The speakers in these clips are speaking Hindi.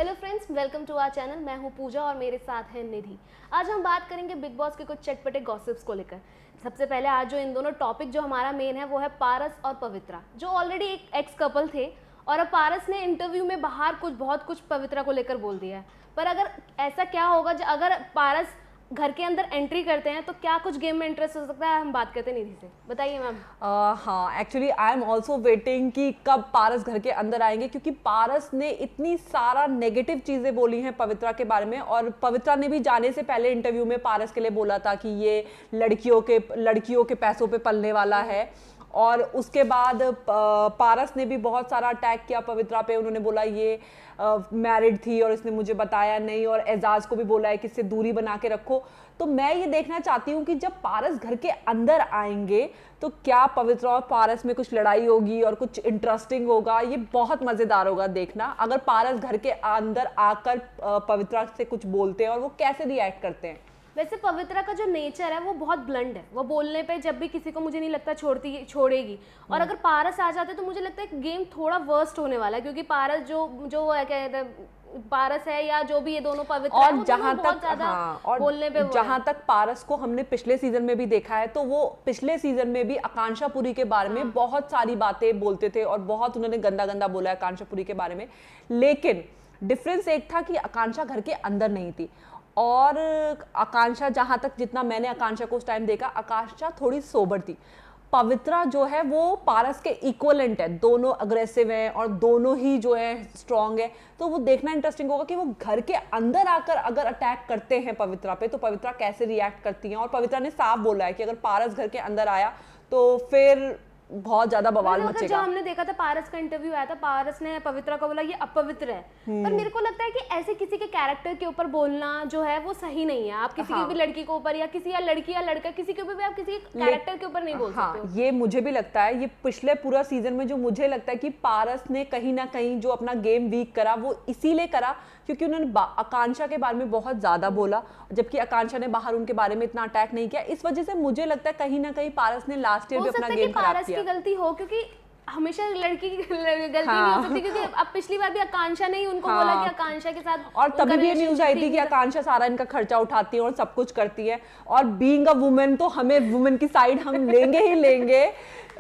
Hello friends, welcome to our channel. मैं हूं पूजा और मेरे साथ है निधि। आज हम बात करेंगे बिग बॉस के कुछ चटपटे गॉसिप्स को लेकर। सबसे पहले आज जो इन दोनों टॉपिक जो हमारा मेन है वो है पारस और पवित्रा, जो ऑलरेडी एक एक्स कपल थे और अब पारस ने इंटरव्यू में बाहर बहुत कुछ पवित्रा को लेकर बोल दिया है। पर अगर ऐसा क्या होगा अगर पारस घर के अंदर एंट्री करते हैं तो क्या कुछ गेम में इंटरेस्ट हो सकता है? हम बात करते हैं निधि से, बताइए मैम। हाँ, actually I am also waiting कि कब पारस घर के अंदर आएंगे, क्योंकि पारस ने इतनी सारा नेगेटिव चीज़ें बोली हैं पवित्रा के बारे में। और पवित्रा ने भी जाने से पहले इंटरव्यू में पारस के लिए बोला था कि ये लड़कियों के पैसों पे पलने वाला है। और उसके बाद पारस ने भी बहुत सारा अटैक किया पवित्रा पे। उन्होंने बोला ये मैरिड थी और इसने मुझे बताया नहीं, और एजाज को भी बोला है कि इससे दूरी बना के रखो। तो मैं ये देखना चाहती हूँ कि जब पारस घर के अंदर आएंगे तो क्या पवित्रा और पारस में कुछ लड़ाई होगी और कुछ इंटरेस्टिंग होगा। ये बहुत मज़ेदार होगा देखना, अगर पारस घर के अंदर आकर पवित्रा से कुछ बोलते हैं और वो कैसे रिएक्ट करते हैं। वैसे पवित्रा का जो नेचर है वो बहुत ब्लंट है। वो बोलने पे जब भी किसी को मुझे नहीं लगता छोड़ेगी। और अगर पारस आ जाते तो मुझे लगता है गेम थोड़ा वर्स्ट होने वाला है, क्योंकि पारस जो कहते हैं पारस है या जो भी ये दोनों पवित्र और जहां तक बोलने पे जहां तक पारस को हमने पिछले सीजन में भी देखा है, तो वो पिछले सीजन में भी आकांक्षा पुरी के बारे में बहुत सारी बातें बोलते थे और बहुत उन्होंने गंदा गंदा बोला है आकांक्षा पुरी के बारे में। लेकिन डिफरेंस एक था कि आकांक्षा घर के अंदर नहीं थी। और आकांक्षा, जहां तक जितना मैंने आकांक्षा को उस टाइम देखा, आकांक्षा थोड़ी सोबर थी। पवित्रा जो है वो पारस के इक्वलेंट है, दोनों अग्रेसिव हैं और दोनों ही जो है स्ट्रांग है। तो वो देखना इंटरेस्टिंग होगा कि वो घर के अंदर आकर अगर अटैक करते हैं पवित्रा पे तो पवित्रा कैसे रिएक्ट करती हैं। और पवित्रा ने साफ बोला है कि अगर पारस घर के अंदर आया तो फिर बहुत ज्यादा बवाल मचेगा। जो हमने देखा था पारस का इंटरव्यू आया था, पारस ने पवित्रा को बोला ये अपवित्र है। पर मेरे को लगता है कि ऐसे किसी के कैरेक्टर के ऊपर बोलना जो है वो सही नहीं है। आप किसी की भी लड़की के ऊपर या किसी या लड़की या लड़का किसी के ऊपर भी आप किसी के कैरेक्टर के ऊपर नहीं बोल सकते। ये मुझे भी लगता है, ये पिछले पूरा सीजन में जो मुझे लगता है कि पारस ने कहीं ना कहीं जो अपना गेम वीक करा वो इसीलिए करा क्योंकि उन्होंने आकांक्षा के बारे में बहुत ज्यादा बोला, जबकि आकांक्षा ने बाहर उनके बारे में इतना अटैक नहीं किया। इस वजह से मुझे लगता है कहीं ना कहीं पारस ने लास्ट ईयर भी अपना गेम खराब किया। गलती हो, क्योंकि हमेशा लड़की की गलती नहीं हो सकती, क्योंकि अब पिछली बार भी आकांक्षा ने ही उनको बोला कि आकांक्षा के साथ, और तभी भी ये न्यूज आई थी कि आकांक्षा सारा इनका खर्चा उठाती है और सब कुछ करती है। और बीइंग अ वुमेन तो हमें वुमेन की साइड हम लेंगे ही लेंगे।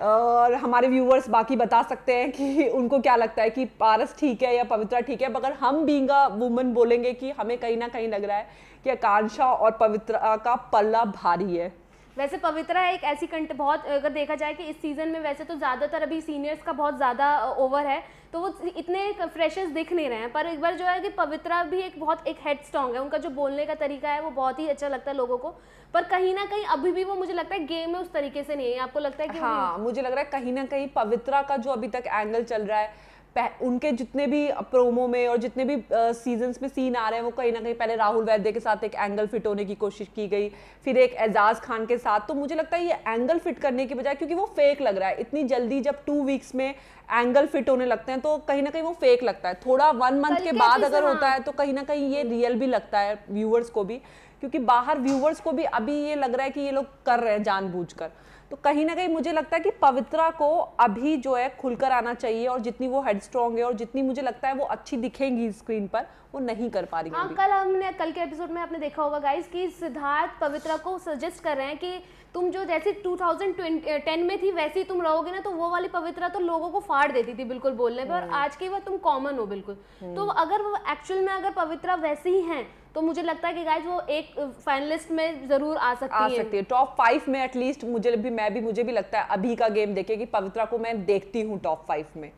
और हमारे व्यूवर्स बाकी बता सकते हैं कि उनको क्या लगता है कि पारस ठीक है या पवित्रा ठीक है। मगर हम बीइंग अ वुमेन बोलेंगे कि हमें कहीं ना कहीं लग रहा है कि आकांक्षा और पवित्रा का पल्ला भारी है। वैसे पवित्रा एक ऐसी बहुत, अगर देखा जाए कि इस सीजन में वैसे तो ज़्यादातर अभी सीनियर्स का बहुत ज़्यादा ओवर है, तो वो इतने फ्रेशर्स दिख नहीं रहे हैं। पर एक बार जो है कि पवित्रा भी एक हेड स्ट्रॉन्ग है। उनका जो बोलने का तरीका है वो बहुत ही अच्छा लगता है लोगों को। पर कहीं ना कहीं अभी भी वो, मुझे लगता है गेम में उस तरीके से नहीं है। आपको लगता है कि मुझे लग रहा है कहीं ना कहीं पवित्रा का जो अभी तक एंगल चल रहा है, उनके जितने भी प्रोमो में और जितने भी सीजन्स में सीन आ रहे हैं, वो कहीं ना कहीं पहले राहुल वैद्य के साथ एक एंगल फिट होने की कोशिश की गई, फिर एक एजाज खान के साथ। तो मुझे लगता है ये एंगल फिट करने की बजाय, क्योंकि वो फेक लग रहा है इतनी जल्दी, जब 2 वीक्स में एंगल फिट होने लगते हैं तो कहीं ना कहीं वो फेक लगता है। थोड़ा 1 मंथ के बाद अगर होता है तो कहीं ना कहीं ये रियल भी लगता है व्यूअर्स को भी, क्योंकि बाहर व्यूअर्स को भी अभी ये लग रहा है कि ये लोग कर रहे हैं जानबूझकर। तो कहीं ना कहीं मुझे लगता है कि पवित्रा को अभी जो है खुलकर आना चाहिए, और जितनी वो हेड स्ट्रॉन्ग है और जितनी मुझे लगता है वो अच्छी दिखेंगी स्क्रीन पर, वो नहीं कर पा रही है। कल के एपिसोड में आपने देखा होगा गाइस कि सिद्धार्थ पवित्रा को सजेस्ट कर रहे हैं कि तुम जो जैसे 2010 में थी वैसे ही तुम रहोगे ना, तो वो वाली पवित्रा तो लोगों को फाड़ देती थी बिल्कुल बोलने पे, और आज की बार तुम कॉमन हो बिल्कुल। तो अगर वो एक्चुअल में अगर पवित्रा वैसे ही हैं तो मुझे लगता है कि गाइस वो एक फाइनलिस्ट में जरूर आ सकती है। टॉप 5 में एटलीस्ट। मुझे भी लगता है अभी का गेम देखे कि पवित्रा को मैं देखती हूँ टॉप 5 में।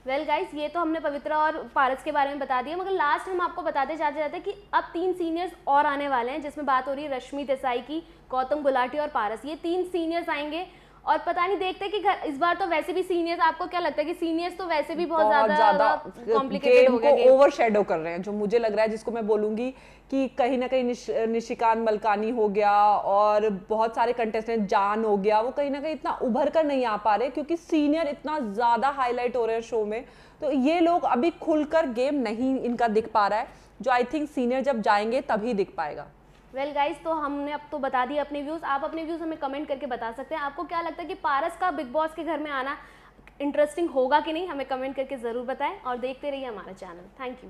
वेल गाइस, ये तो हमने पवित्रा और पारस के बारे में बता दिया, मगर लास्ट हम आपको बताते जाते कि अब 3 सीनियर्स और आने वाले हैं, जिसमें बात हो रही है रश्मि देसाई की, गौतम गुलाटी और पारस। ये 3 सीनियर्स आएंगे और पता नहीं, देखते कि इस बार तो वैसे भी सीनियर्स, आपको क्या लगता है कि सीनियर्स तो वैसे भी बहुत ज्यादा कॉम्प्लिकेटेड हो गया, ओवरशैडो कर रहे हैं, जो मुझे लग रहा है, जिसको मैं बोलूंगी कि कहीं ना कहीं निशिकांत मलकानी हो गया और बहुत सारे कंटेस्टेंट, जान हो गया, वो कहीं ना कहीं इतना उभर कर नहीं आ पा रहे क्योंकि सीनियर इतना ज्यादा हाईलाइट हो रहे हैं शो में। तो ये लोग अभी खुलकर गेम नहीं इनका दिख पा रहा है, जो आई थिंक सीनियर जब जाएंगे तभी दिख पाएगा। वेल गाइस, तो हमने अब तो बता दिए अपने व्यूज़। आप अपने व्यूज़ हमें कमेंट करके बता सकते हैं। आपको क्या लगता है कि पारस का बिग बॉस के घर में आना इंटरेस्टिंग होगा कि नहीं? हमें कमेंट करके ज़रूर बताएं और देखते रहिए हमारा चैनल। Thank you.